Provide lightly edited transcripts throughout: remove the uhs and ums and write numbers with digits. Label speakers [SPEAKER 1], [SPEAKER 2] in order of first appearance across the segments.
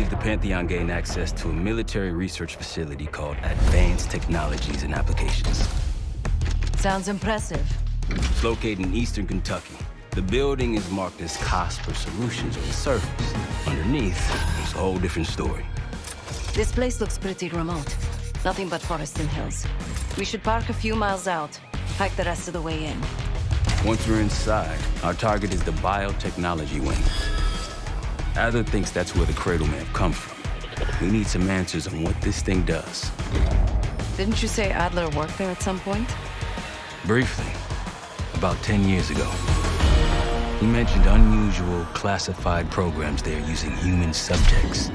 [SPEAKER 1] the Pantheon gain access to a military research facility called Advanced Technologies and Applications.
[SPEAKER 2] Sounds impressive.
[SPEAKER 1] It's located in eastern Kentucky. The building is marked as Cosper Solutions on the surface. Underneath, it's a whole different story.
[SPEAKER 2] This place looks pretty remote. Nothing but forest and hills. We should park a few miles out, hike the rest of the way in.
[SPEAKER 1] Once we're inside, our target is the biotechnology wing. Adler thinks that's where the cradle may have come from. We need some answers on what this thing does.
[SPEAKER 2] Didn't you say Adler worked there at some point?
[SPEAKER 1] Briefly, about 10 years ago. He mentioned unusual, classified programs there using human subjects.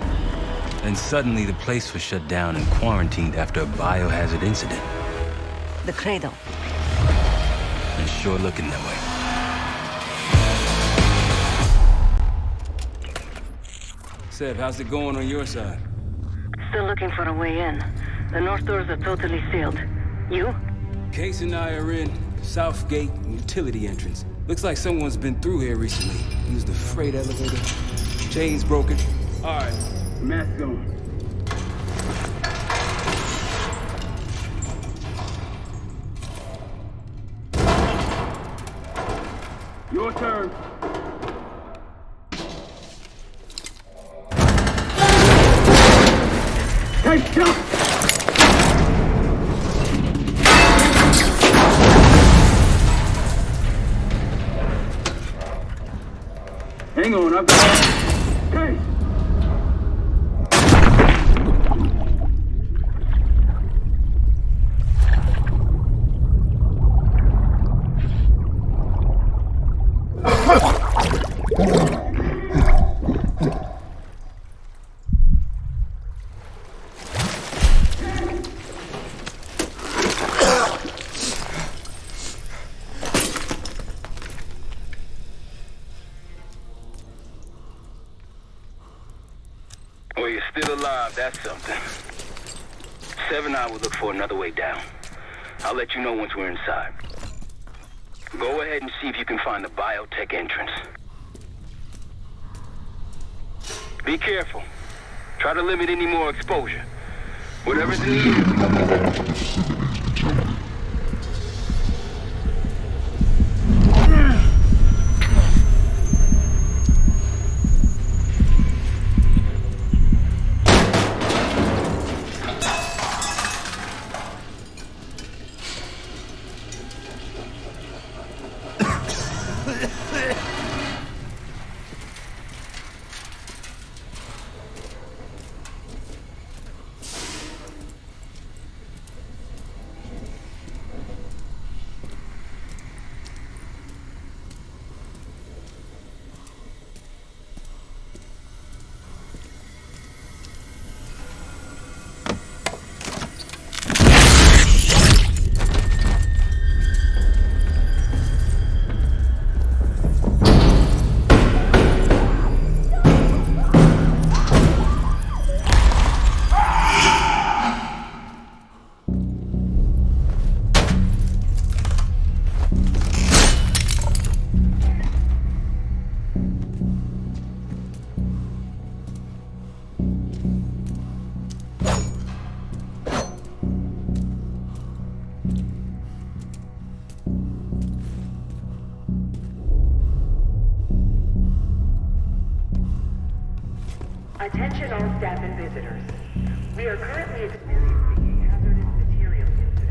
[SPEAKER 1] And suddenly the place was shut down and quarantined after a biohazard incident.
[SPEAKER 2] The cradle.
[SPEAKER 1] It's sure looking that way. Seb, how's it going on your side?
[SPEAKER 2] Still looking for a way in. The north doors are totally sealed. You?
[SPEAKER 1] Case and I are in South Gate utility entrance. Looks like someone's been through here recently. Used the freight elevator. Chains broken. All right, mask on. Your turn. Hey, jump! Hang on, I've got... Hey!
[SPEAKER 3] Well, you're still alive, that's something. Sev and I will look for another way down. I'll let you know once we're inside. Go ahead and see if you can find the biotech entrance. Be careful. Try to limit any more exposure. Whatever's in the air.
[SPEAKER 4] Attention all staff and visitors. We are currently experiencing a hazardous material incident.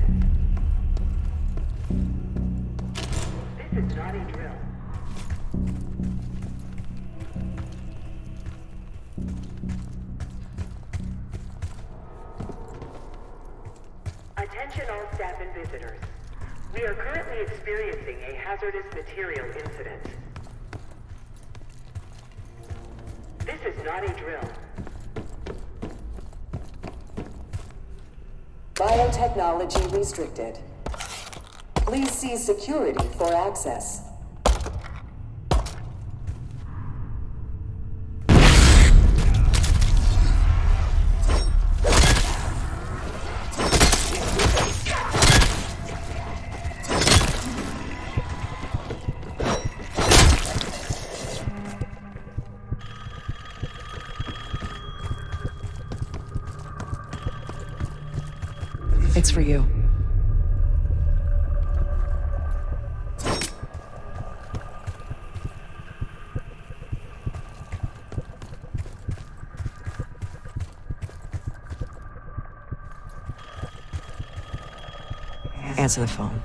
[SPEAKER 4] This is not a drill. Attention all staff and visitors. We are currently experiencing a hazardous material incident. This is not a drill.
[SPEAKER 5] Biotechnology restricted. Please see security for access.
[SPEAKER 2] Thanks for you. Answer the phone.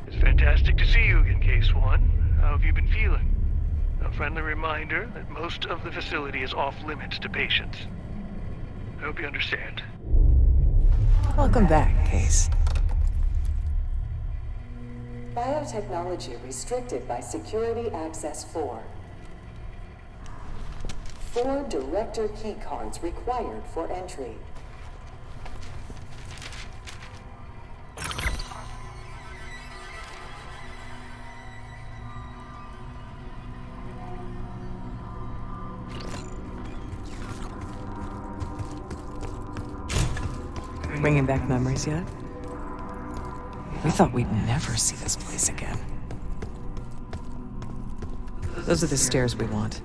[SPEAKER 6] It's fantastic to see you again, Case One. How have you been feeling? A friendly reminder that most of the facility is off limits to patients. I hope you understand.
[SPEAKER 2] Welcome back, Case.
[SPEAKER 5] Biotechnology restricted by Security Access 4. 4 director keycards required for entry.
[SPEAKER 2] Bringing back memories yet? We thought we'd never see this place again. Those are the stairs we want.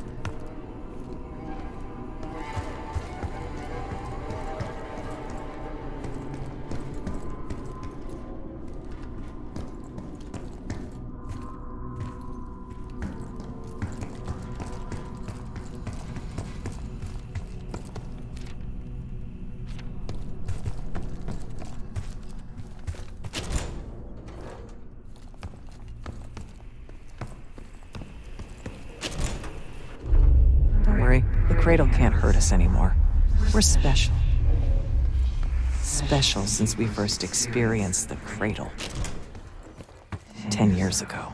[SPEAKER 2] Don't worry, the cradle can't hurt us anymore. We're special. Special since we first experienced the cradle. 10 years ago.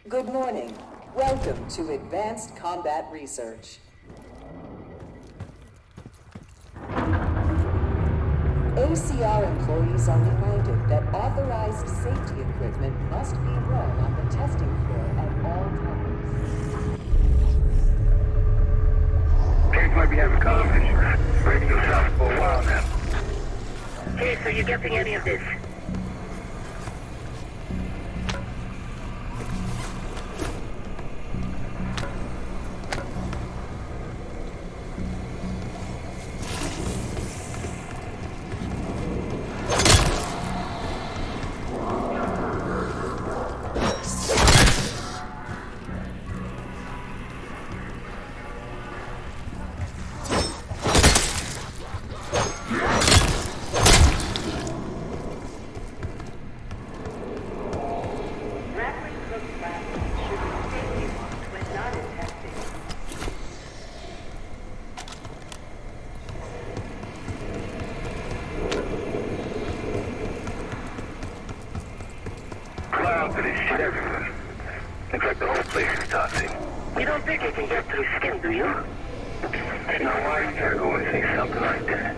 [SPEAKER 5] Good morning. Welcome to Advanced Combat Research. ACR employees are reminded that authorized safety equipment must be run on the testing floor at all times.
[SPEAKER 3] Case might be having comm issues. Radio stopped for a while now.
[SPEAKER 7] Case, are you getting any of this?
[SPEAKER 3] The whole place is toxic.
[SPEAKER 4] You don't think it can get through skin, do you?
[SPEAKER 3] Now why you gotta go and say something like that?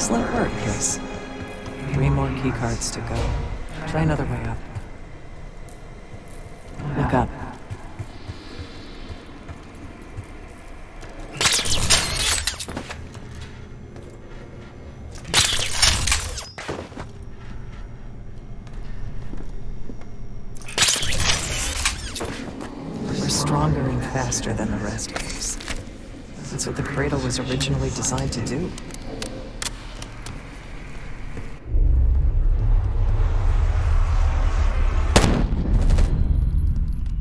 [SPEAKER 7] Excellent work, Case. 3 more keycards to go. Try another way up. Look up. We're stronger and faster than the rest, Case. That's what the cradle was originally designed to do.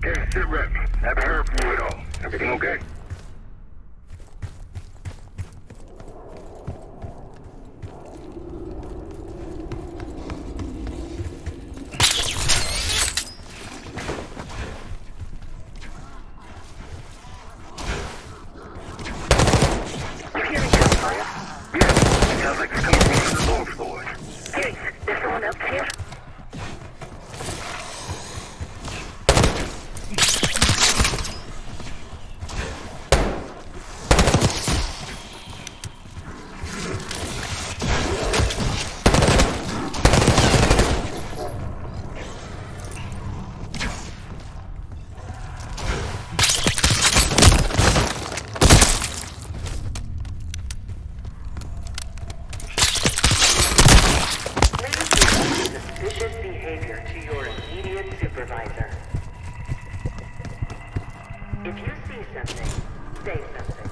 [SPEAKER 3] Okay, sit rep. Haven't heard from you at all. Everything okay? Sounds like it's coming from the lower floors. Hey, there's someone else here?
[SPEAKER 4] Suspicious behavior to your immediate supervisor. If you see something, say something.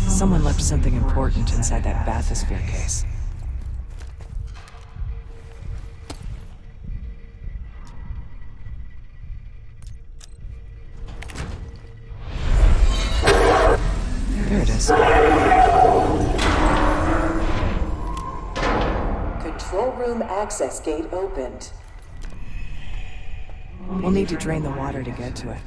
[SPEAKER 7] Someone left something important inside that bathysphere case. There it is.
[SPEAKER 5] Control room access gate opened.
[SPEAKER 7] We'll need to drain the water to get to it.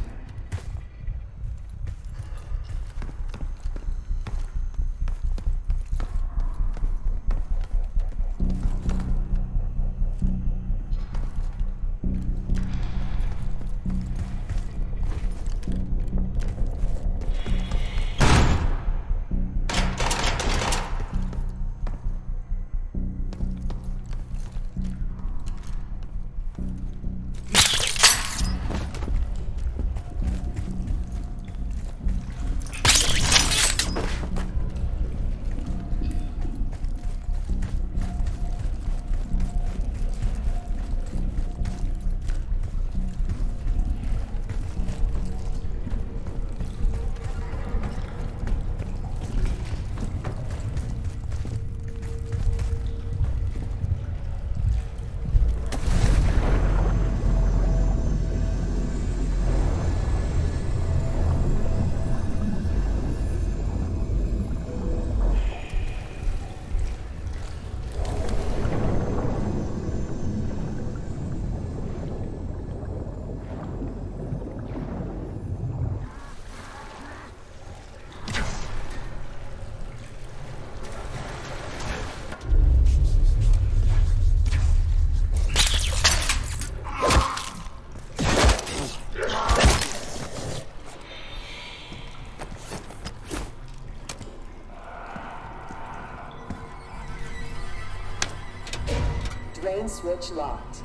[SPEAKER 5] Drain switch locked.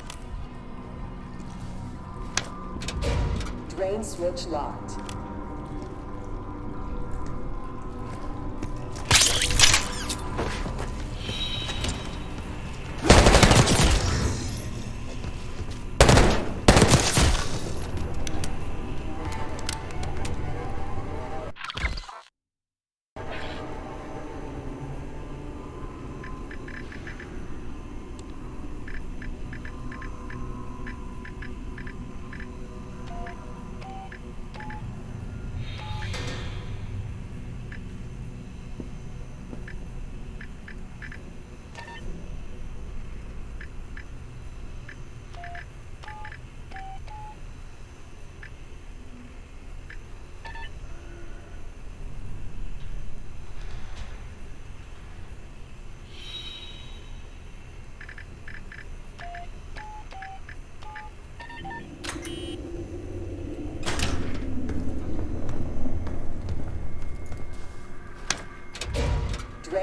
[SPEAKER 5] Drain switch locked.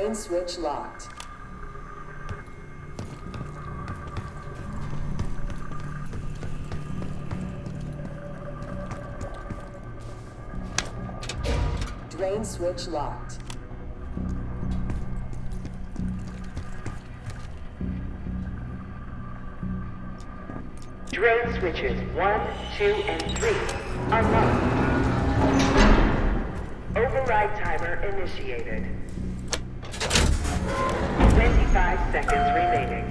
[SPEAKER 5] Drain switch locked. Drain switch locked.
[SPEAKER 4] Drain switches 1, 2, and 3 unlocked. Override timer initiated. 25 seconds remaining.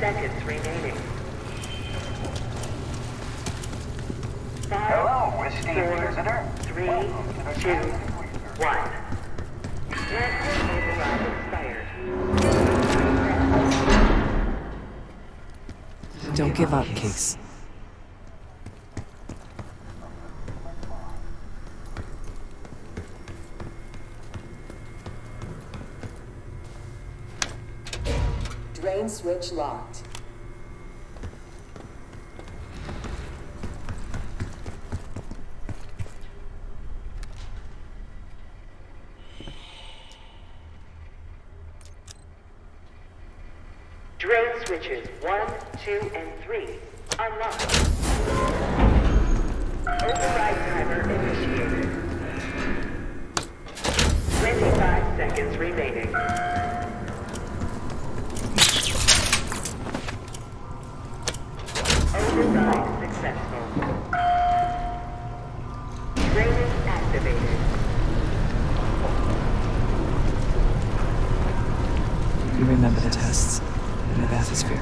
[SPEAKER 4] Seconds remaining. 5,
[SPEAKER 8] Hello, esteemed
[SPEAKER 4] 4,
[SPEAKER 8] visitor.
[SPEAKER 4] 3, 2, 1. Transfer override expired.
[SPEAKER 7] Don't give up, Case.
[SPEAKER 5] Drain switch locked.
[SPEAKER 4] Drain switches 1, 2, and 3 unlocked. Override timer initiated. 25 seconds remaining. Override successful. Training activated.
[SPEAKER 7] You remember the tests in the bathysphere?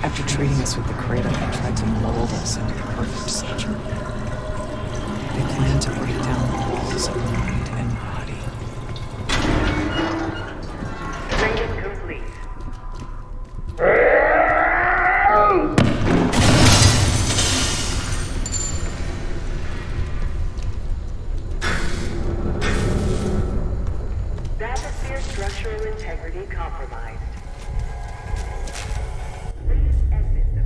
[SPEAKER 7] After treating us with the cradle, they tried to mold us into the perfect soldier. They planned to break down the walls of mind and body.
[SPEAKER 4] Training complete. Bathysphere structural integrity compromised. Please exit the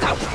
[SPEAKER 3] Yeah.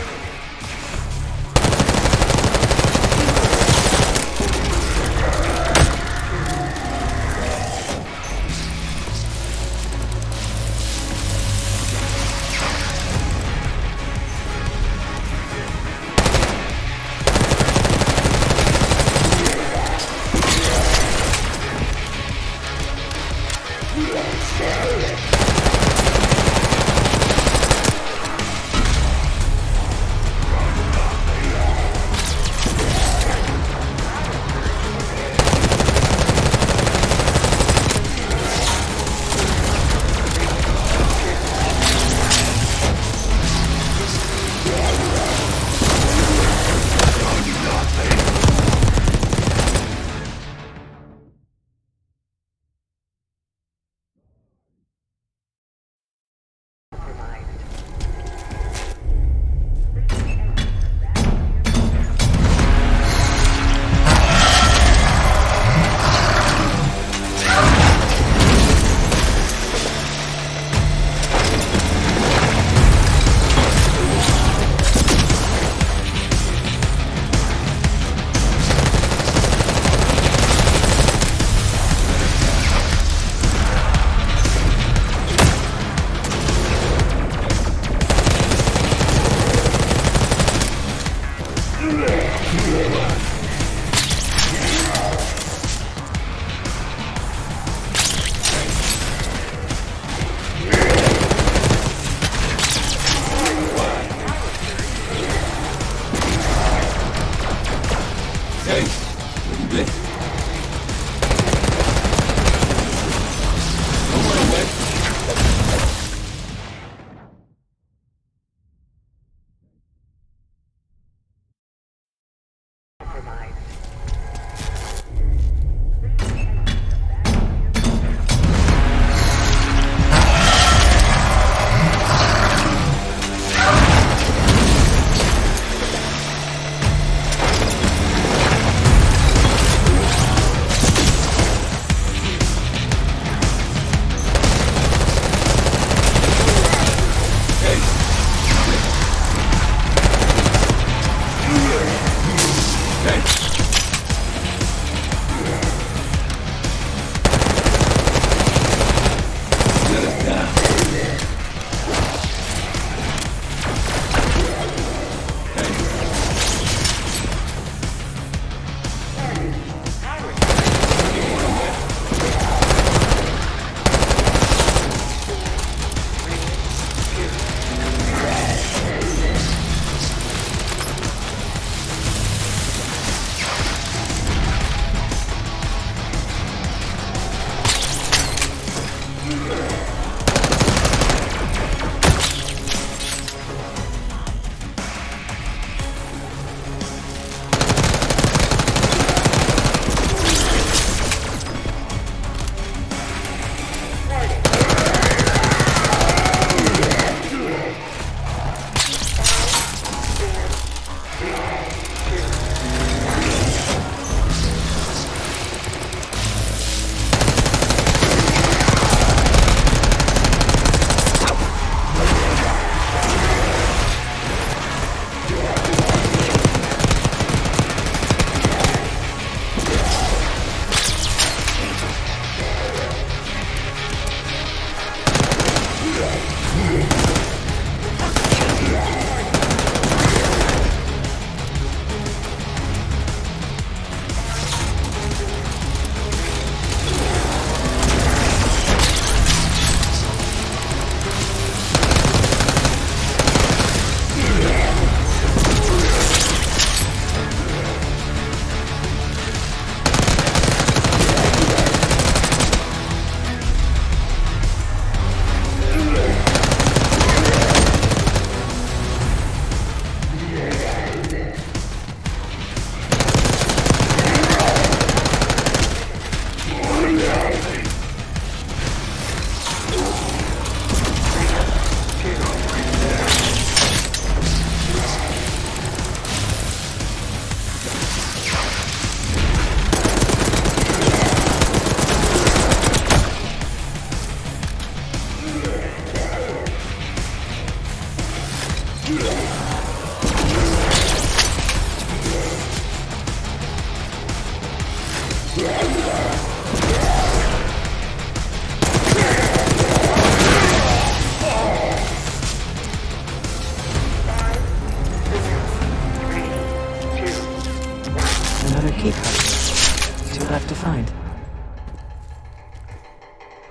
[SPEAKER 7] keycard. Two left to find.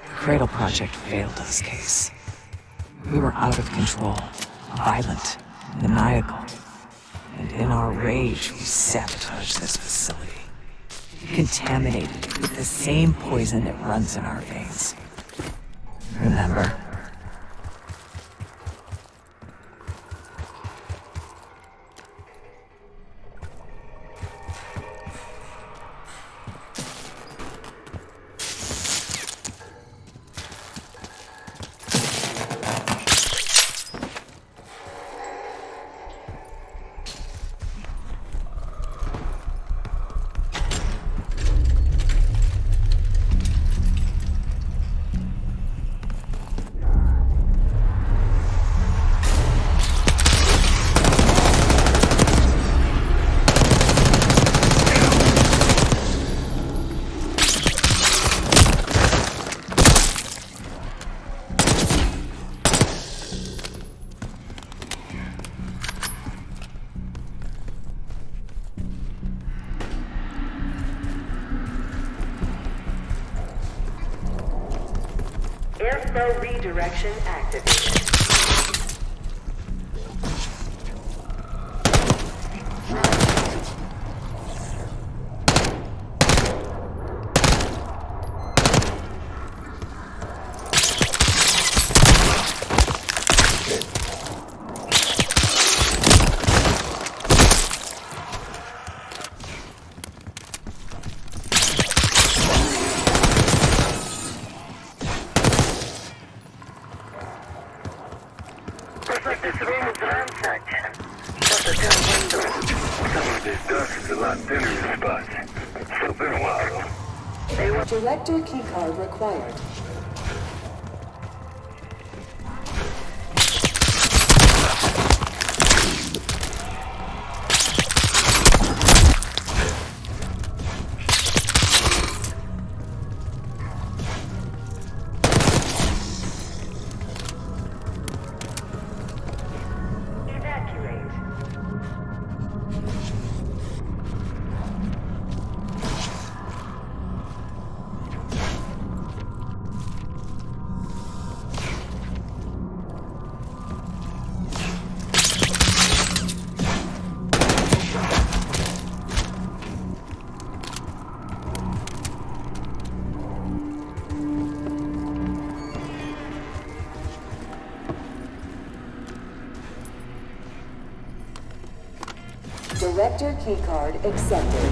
[SPEAKER 7] The Cradle Project failed us, Case. We were out of control, violent, maniacal. And in our rage, we sabotaged this facility. Contaminated it with the same poison that runs in our veins. Remember?
[SPEAKER 4] Airflow redirection activated.
[SPEAKER 5] Director keycard required. Director keycard accepted.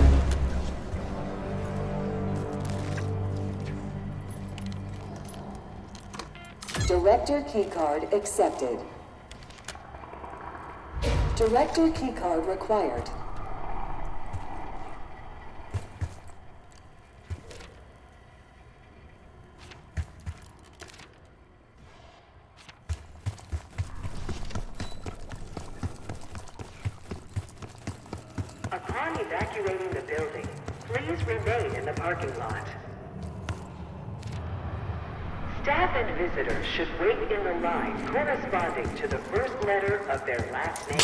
[SPEAKER 5] Director keycard accepted. Director keycard required.
[SPEAKER 4] Upon evacuating the building, please remain in the parking lot. Staff and visitors should wait in the line corresponding to the first letter of their last name.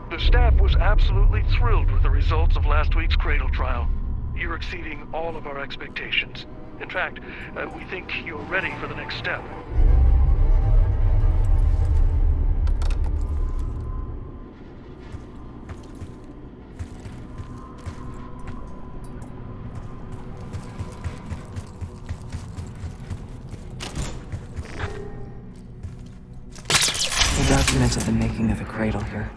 [SPEAKER 6] The staff was absolutely thrilled with the results of last week's Cradle trial. You're exceeding all of our expectations. In fact, we think you're ready for the next step.
[SPEAKER 7] We documented the making of a cradle here.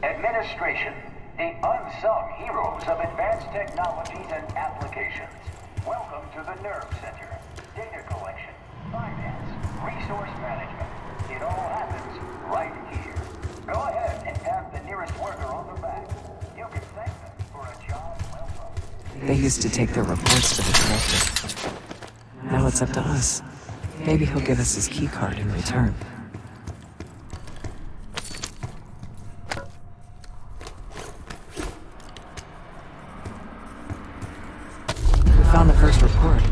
[SPEAKER 8] Administration, the unsung heroes of advanced technologies and applications. Welcome to the Nerve Center. Data collection, finance, resource management. It all happens right here. Go ahead
[SPEAKER 7] They used to take their reports to the director. Now it's up to us. Maybe he'll give us his keycard in return. We found the first report.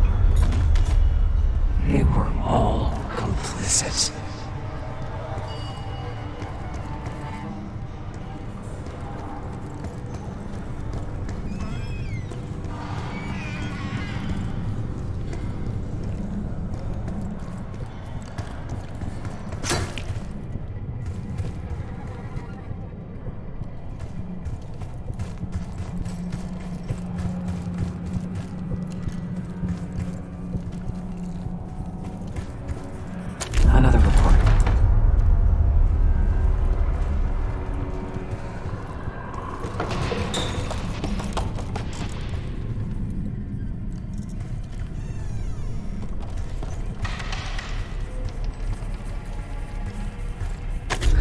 [SPEAKER 7] They were all complicit. Another report.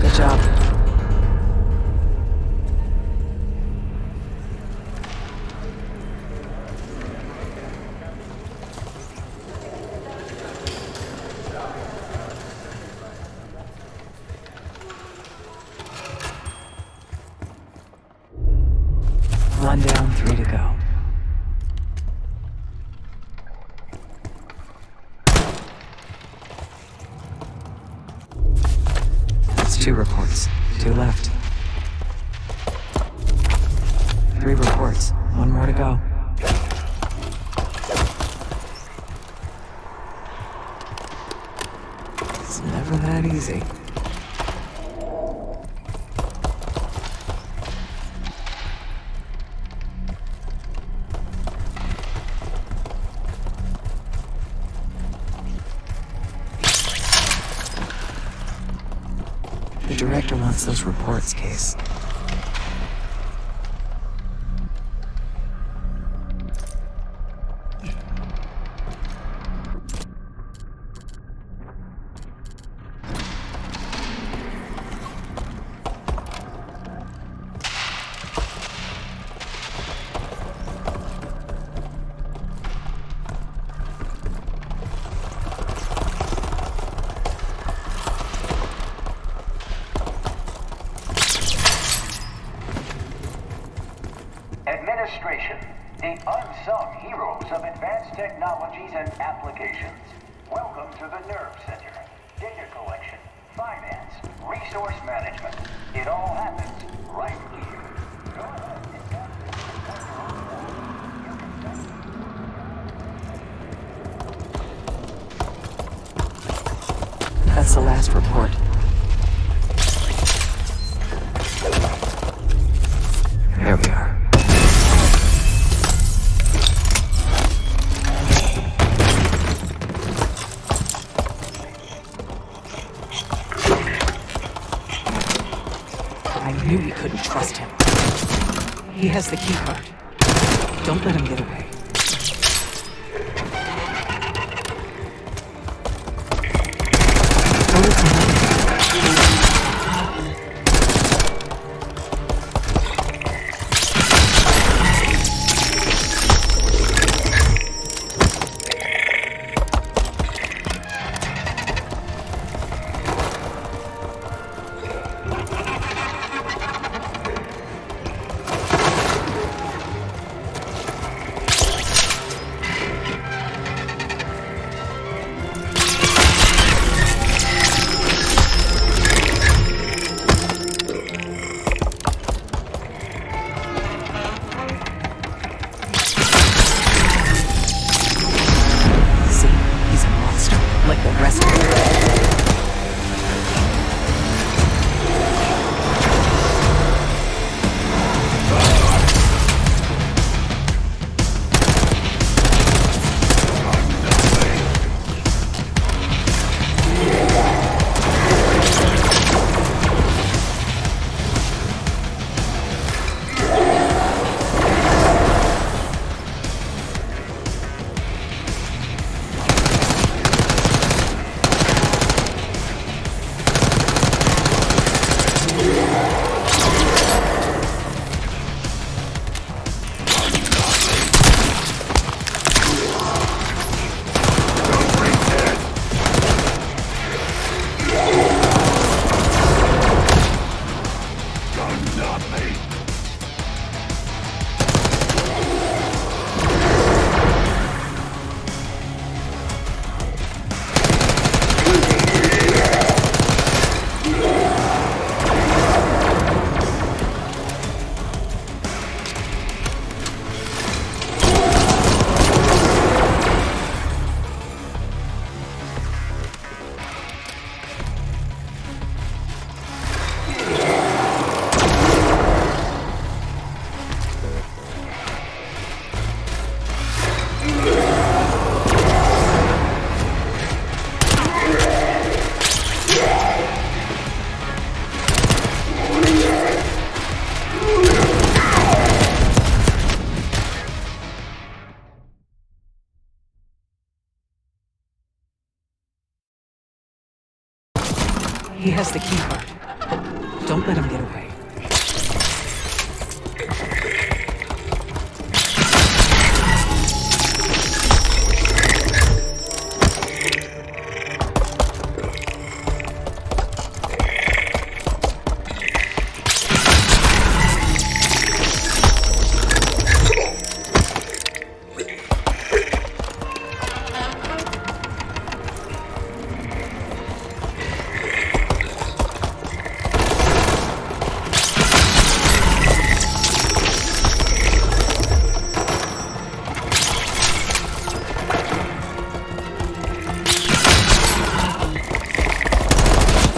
[SPEAKER 7] Good job. One down, 3 to go. That's 2 reports. 2 left. 3 reports. 1 more to go. It's never that easy. The director wants those reports, Case.
[SPEAKER 8] Administration, the unsung heroes of advanced technologies and applications. Welcome to the Nerve Center. Data collection, finance, resource management. It all happens right here. Go ahead.
[SPEAKER 7] That's the last report. There we are. I knew we couldn't trust him. He has the keycard. Don't let him get away. What is the matter? He has the key card. Don't let him get away.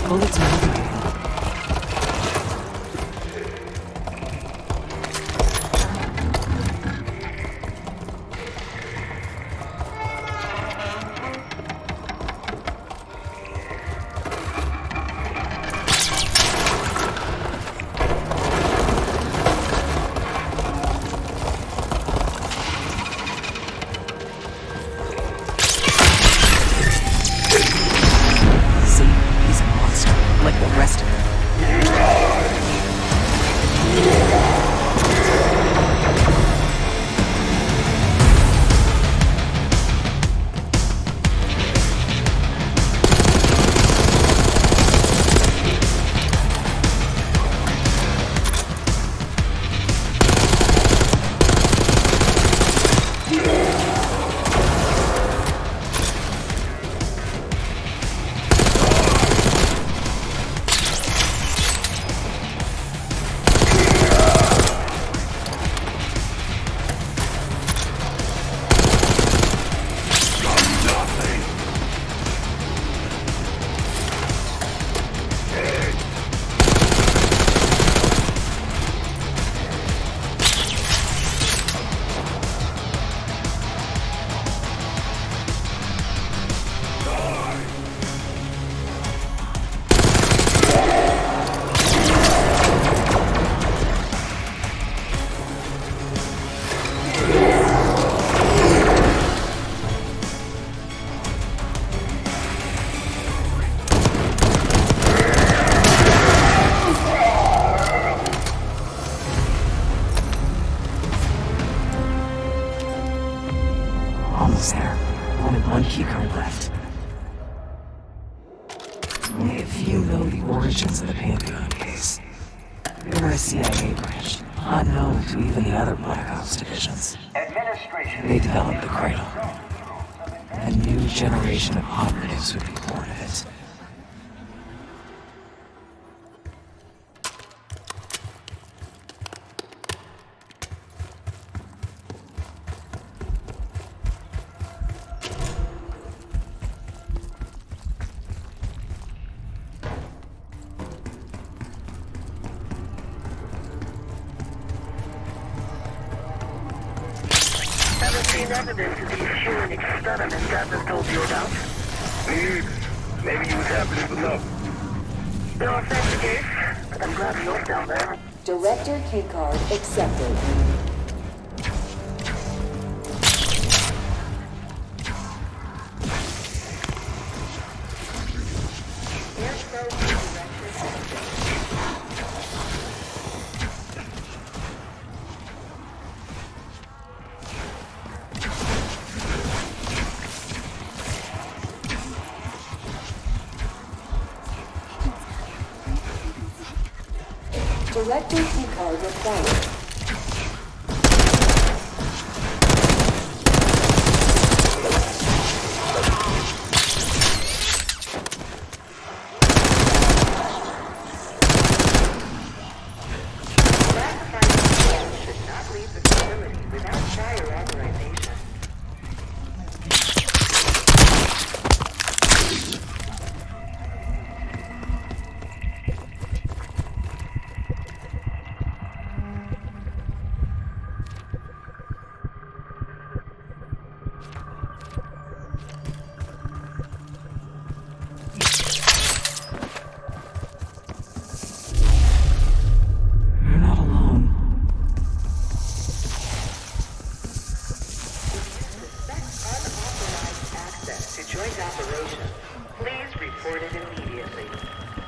[SPEAKER 7] Bullets moving. Like the rest of them. Almost there. Only one keycard left. Only a few know the origins of the Pantheon case. They were a CIA branch, unknown to even the other Black Ops divisions.
[SPEAKER 8] Administration.
[SPEAKER 7] They developed the Cradle. A new generation of operatives would be born of it.
[SPEAKER 9] Evidence of these human experiments I've told you about.
[SPEAKER 3] Maybe you was happy enough.
[SPEAKER 9] No offense, Case, but I'm glad you're down there.
[SPEAKER 5] Director keycard accepted. Director keycard required.
[SPEAKER 4] Should not leave the facility without prior authorization.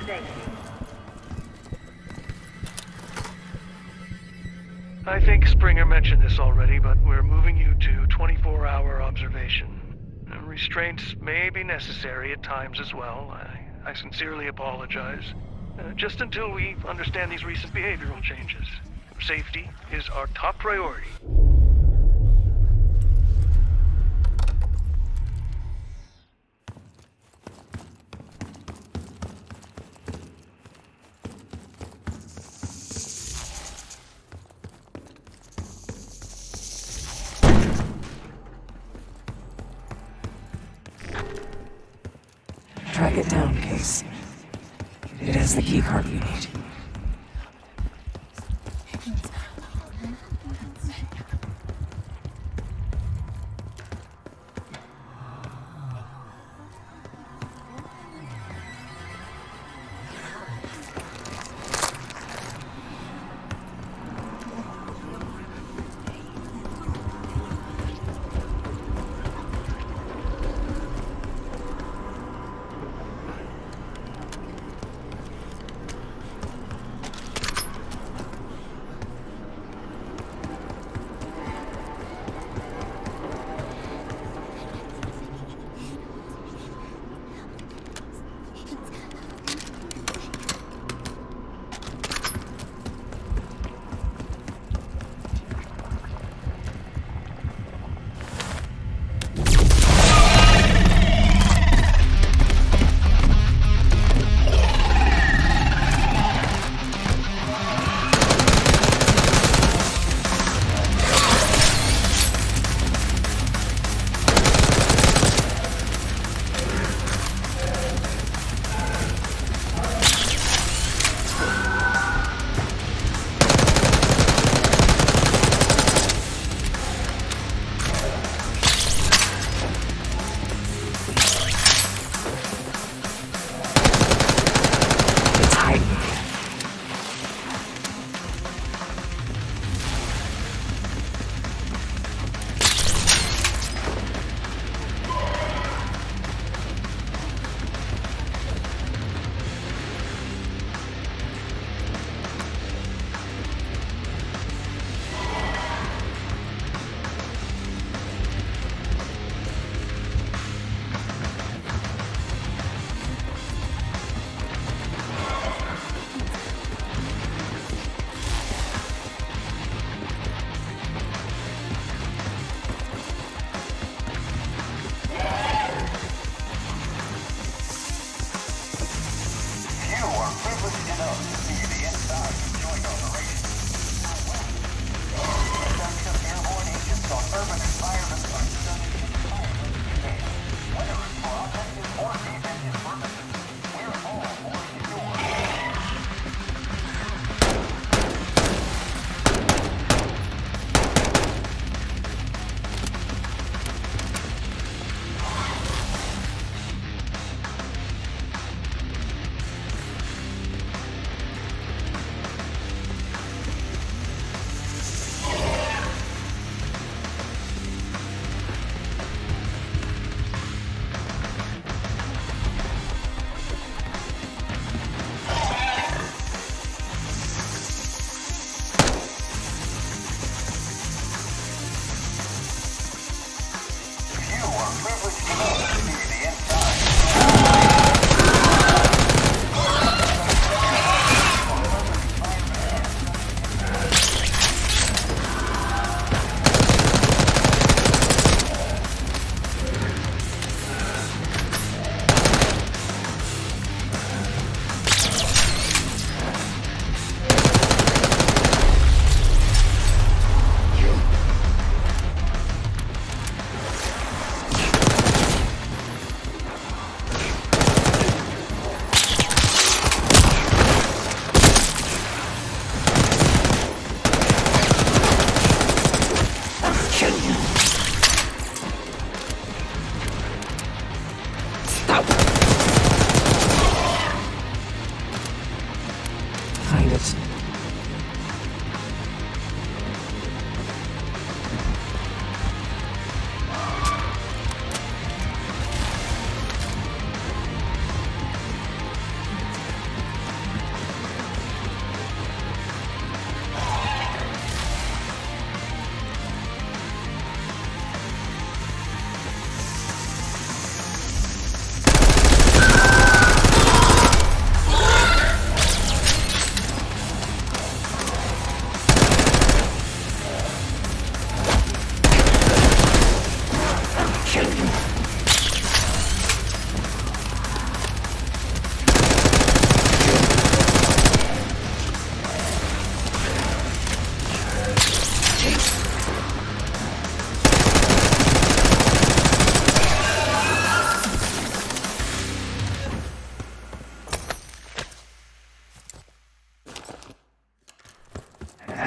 [SPEAKER 4] Thank you.
[SPEAKER 6] I think Springer mentioned this already, but we're moving you to 24-hour observation. Restraints may be necessary at times as well. I sincerely apologize. Just until we understand these recent behavioral changes. Safety is our top priority.
[SPEAKER 7] Track it down, Case. It has the keycard we need.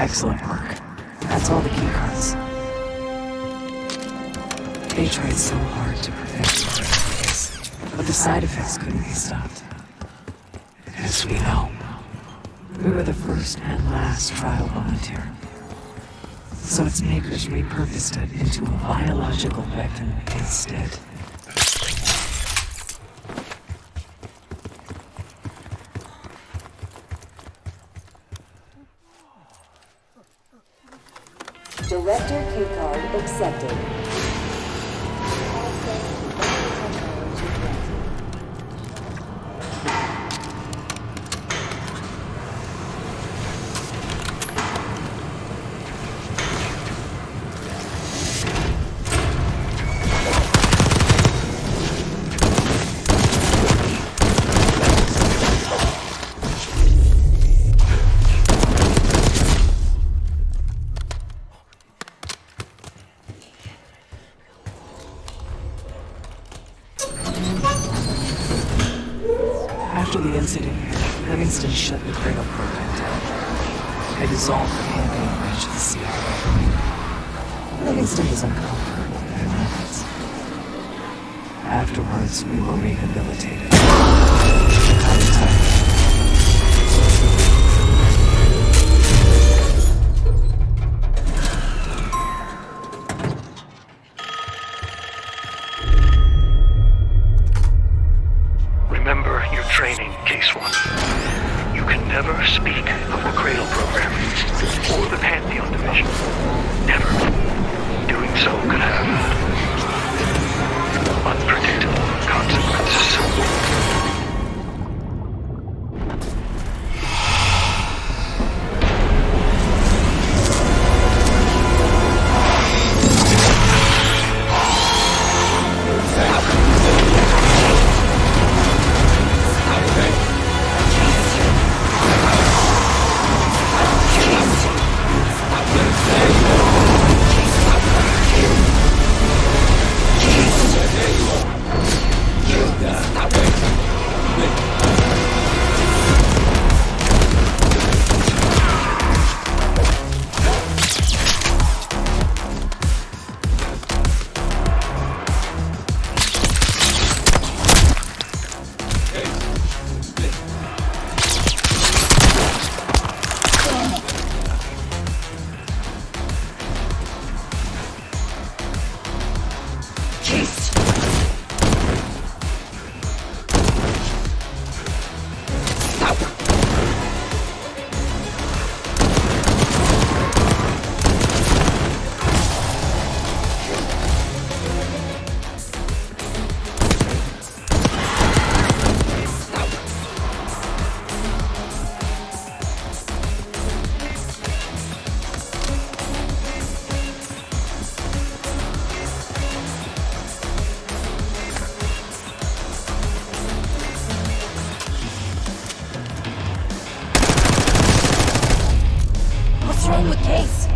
[SPEAKER 7] Excellent work. That's all the key cards. They tried so hard to prevent this, but the side effects couldn't be stopped. As we know, we were the first and last trial volunteer. So its makers repurposed it into a biological weapon instead.
[SPEAKER 5] Director key card accepted.
[SPEAKER 7] After the incident, Livingston shut the Cradle program down. I dissolved the campaign branch of the CIA. Livingston was uncomfortable for minutes. Afterwards, we were rehabilitated. I retired.
[SPEAKER 6] Remember your training, Case 1. You can never speak of the Cradle program or the Pantheon division. Never. Doing so could have unpredictable consequences.
[SPEAKER 2] What's wrong with Case?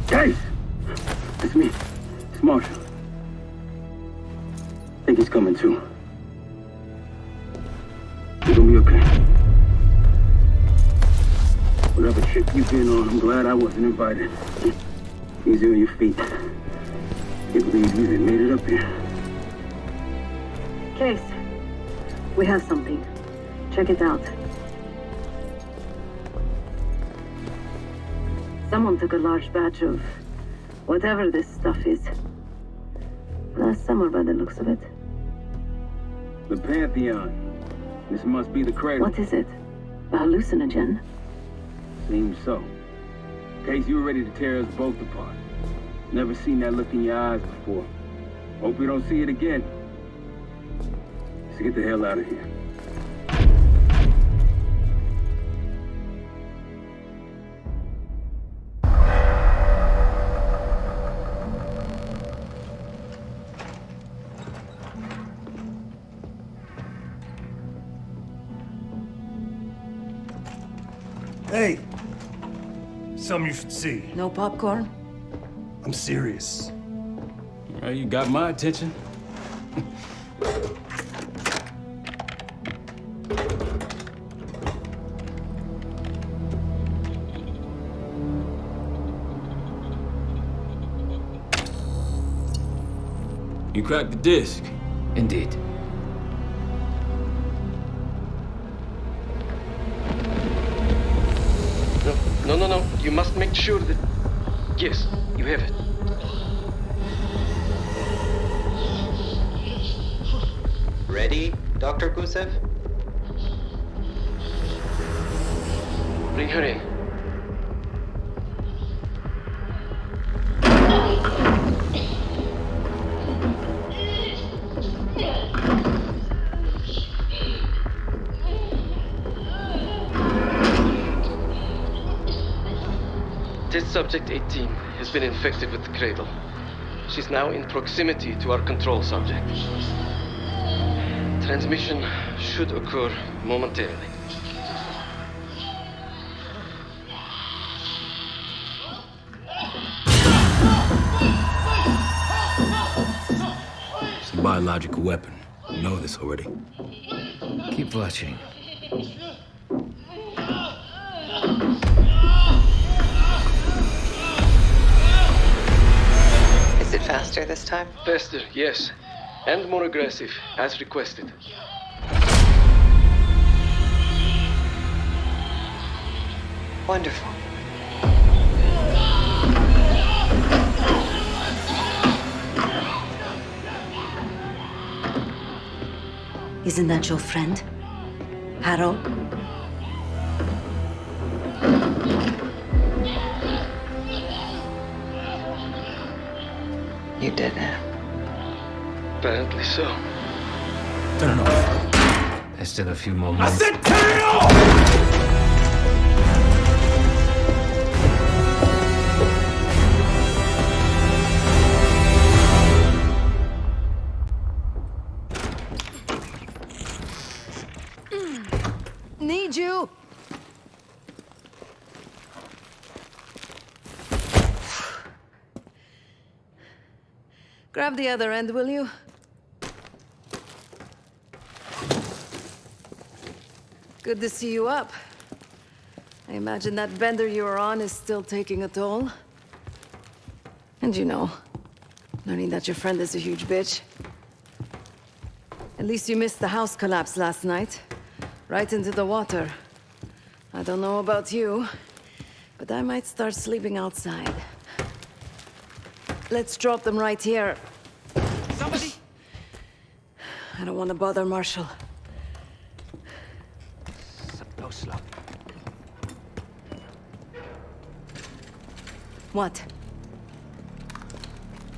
[SPEAKER 3] Case! It's me. It's Marshall. I think he's coming too. You're gonna be okay. Whatever trip you've been on, I'm glad I wasn't invited. Easy on your feet. Can't believe you even made it up here.
[SPEAKER 10] Case. We have something. Check it out. Someone took a large batch of whatever this stuff is. Last summer by the looks of it.
[SPEAKER 3] The Pantheon. This must be the cradle.
[SPEAKER 10] What is it? A hallucinogen?
[SPEAKER 3] Seems so. Case, you were ready to tear us both apart. Never seen that look in your eyes before. Hope we don't see it again. So get the hell out of here.
[SPEAKER 11] Hey! Something you should see.
[SPEAKER 2] No popcorn?
[SPEAKER 11] I'm serious.
[SPEAKER 1] Well, you got my attention. You cracked the disc.
[SPEAKER 12] Indeed.
[SPEAKER 6] No. You must make sure that... Yes, you have it.
[SPEAKER 13] Ready, Dr. Gusev?
[SPEAKER 6] Bring her in. Test subject 18 has been infected with the cradle. She's now in proximity to our control subject. Transmission should occur momentarily.
[SPEAKER 1] It's a biological weapon. You know this already.
[SPEAKER 12] Keep watching.
[SPEAKER 7] Is it faster this time?
[SPEAKER 6] Faster, yes. And more aggressive, as requested.
[SPEAKER 7] Wonderful.
[SPEAKER 2] Isn't that your friend? Harrow?
[SPEAKER 7] You did it.
[SPEAKER 6] Apparently so.
[SPEAKER 1] Turn it off.
[SPEAKER 12] There's still a few more moments.
[SPEAKER 1] I said turn it off!
[SPEAKER 2] Need you! Grab the other end, will you? Good to see you up. I imagine that bender you were on is still taking a toll. And you know, learning that your friend is a huge bitch. At least you missed the house collapse last night. Right into the water. I don't know about you, but I might start sleeping outside. Let's drop them right here. Somebody! I don't want to bother Marshall. What?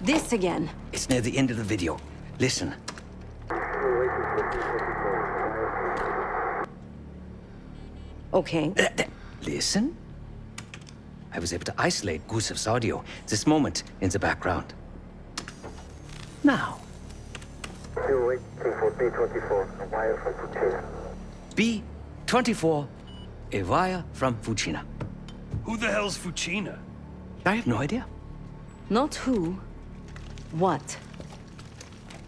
[SPEAKER 2] This again?
[SPEAKER 14] It's near the end of the video. Listen.
[SPEAKER 2] Okay.
[SPEAKER 14] Listen? I was able to isolate Gusev's audio this moment in the background. Now.
[SPEAKER 9] B24, a wire from Fucina.
[SPEAKER 14] B24, a wire from Fucina.
[SPEAKER 11] Who the hell's Fucina?
[SPEAKER 14] I have no idea.
[SPEAKER 2] Not who. What?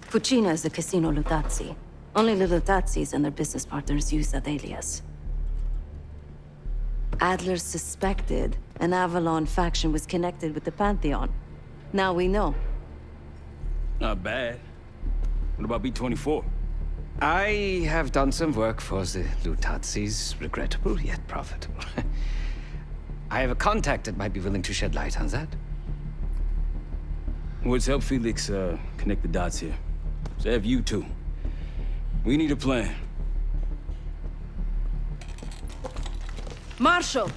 [SPEAKER 2] Fucina is a casino Lutazzi. Only little Tatsis and their business partners use that alias. Adler suspected an Avalon faction was connected with the Pantheon. Now we know.
[SPEAKER 1] Not bad. What about B-24?
[SPEAKER 14] I have done some work for the Lutazis, regrettable yet profitable. I have a contact that might be willing to shed light on that.
[SPEAKER 1] Let's help Felix connect the dots here. So have you two. We need a plan.
[SPEAKER 2] Marshal!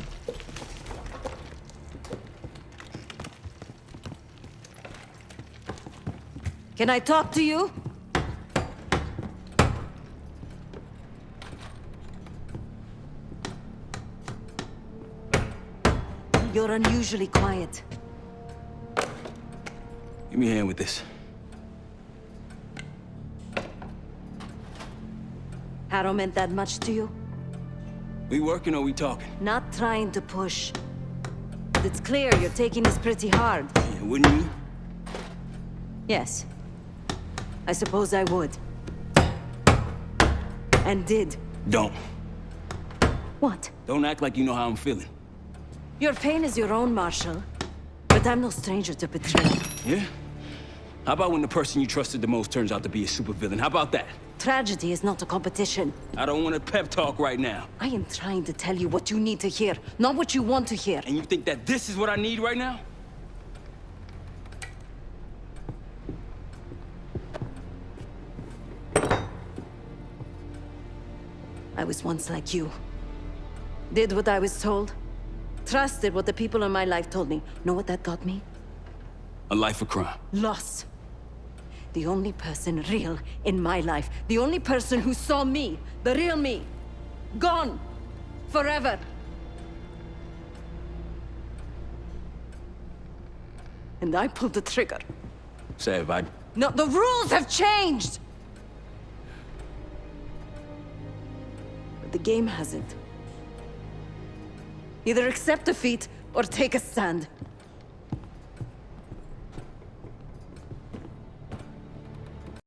[SPEAKER 2] Can I talk to you? You're unusually quiet.
[SPEAKER 1] Give me a hand with this.
[SPEAKER 2] Harrow meant that much to you?
[SPEAKER 1] We working or we talking?
[SPEAKER 2] Not trying to push. It's clear you're taking this pretty hard.
[SPEAKER 1] Yeah, wouldn't you?
[SPEAKER 2] Yes. I suppose I would. And did.
[SPEAKER 1] Don't.
[SPEAKER 2] What?
[SPEAKER 1] Don't act like you know how I'm feeling.
[SPEAKER 2] Your pain is your own, Marshal. But I'm no stranger to betrayal.
[SPEAKER 1] Yeah? How about when the person you trusted the most turns out to be a supervillain? How about that?
[SPEAKER 2] Tragedy is not a competition.
[SPEAKER 1] I don't want a pep talk right now.
[SPEAKER 2] I am trying to tell you what you need to hear, not what you want to hear.
[SPEAKER 1] And you think that this is what I need right now?
[SPEAKER 2] I was once like you. Did what I was told. Trusted what the people in my life told me. Know what that got me?
[SPEAKER 1] A life of crime.
[SPEAKER 2] Loss. The only person real in my life. The only person who saw me. The real me. Gone. Forever. And I pulled the trigger.
[SPEAKER 1] Sav,
[SPEAKER 2] No, the rules have changed! But the game hasn't. Either accept defeat or take a stand.